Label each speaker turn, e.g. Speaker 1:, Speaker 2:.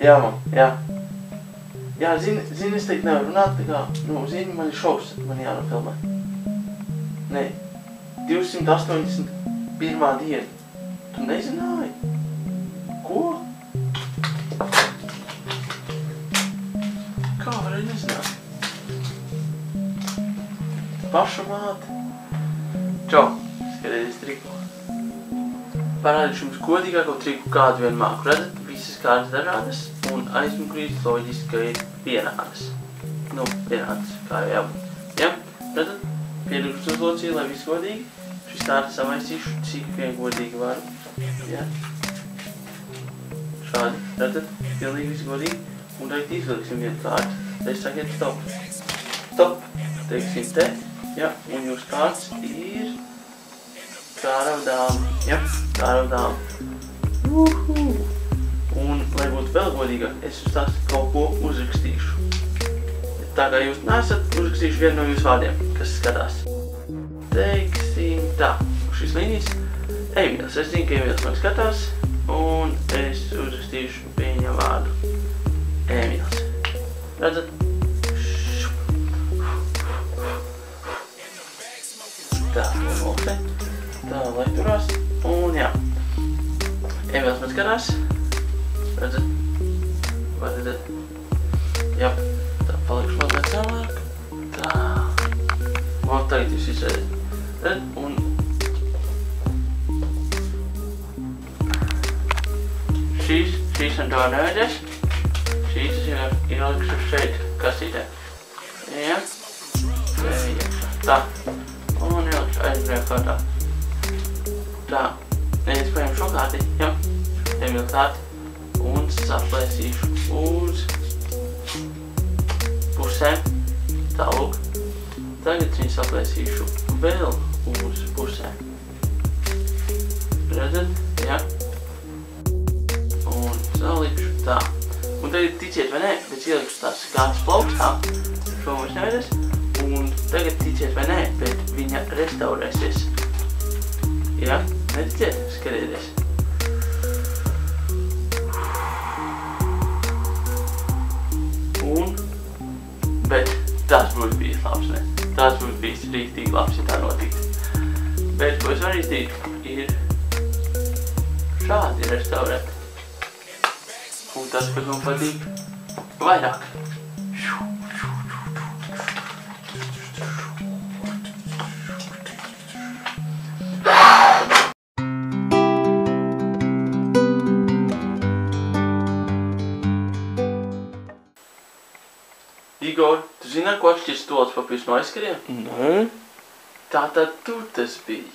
Speaker 1: Jā, mam, jā. Jā, zini, es teikt nevaru runāt, tā kā, zini, man ir šovs, man jānofilmē. Nē, 281. diena. Tu nezināji? Ko? Kā varēja nezināt? Paša māte. Čau, skatieties triku. Parādīšu jums godīgāko triku, kādu vien māku. Redzat, visas kārtas dažādas un aizmugurīs loģiski ir vienādas. Vienādas, kā jau jābūt. Ja? Redzat, pielikšu uz locīju, lai viss godīgi. Šis kārtas samaisīšu, cik vien godīgi varu. Ja? Šādi, redzat, pilnīgi viss godīgi. Un tagad izvilksim vienu kārtu. Tad sakiet stop. Stop. Teiksim te. Ja? Un jūs kārtas ir Kārava dāma. Ja? Kārava dāma. Un, lai būtu vēl godīgāk, es uz tās kaut ko uzrakstīšu. Tā kā jūs nesat, uzrakstīšu vienu no jūsu vārdiem, kas skatās. Teiksim tā. Šis līnijas. Emīls. Es zinu, ka Emīls man skatās. Un es uzrakstīšu viņa vārdu. Emīls. Redzat? Tā, nolse. Tā, lai turās. Un jā. Emīls man skatās. Redzat? Vai redzat? Jā. Tā, palikšu mazliet tālāk. Tā. Un tagad jūs visi redzat. Redzat? Un šīs un to nevajadzēs. Šīs es ielikšu šeit kasītē. Jā. Tā. Un ielikšu aizbrēju kārtā. Tā. Es paņemu šo kārti. Jā. Emīlu kārti. Un saplēsīšu uz pusēm. Tā lūk. Tagad viņu saplēsīšu vēl uz pusēm. Redzat? Jā. Un salikšu tā. Un tagad ticiet vai nē, bet ielikšu tās kārtas plaukstā. Šo mums nevajadzēs. Un tagad ticiet vai nē, bet viņa restaurēsies. Jā? Neticiet? Skatieties. Bet tas būtu bijis labs, ne? Tas būtu bijis rīktīgi labs, ja tā notiktu. Bet, ko es varu izdarīt, ir šādi restaurēt. Un tas, kas man patīk, vairāk. Igor, tu zini, ar ko atšķirs toaletpapīrs no aizkariem?
Speaker 2: Nē.
Speaker 1: Tātad tu tas biji.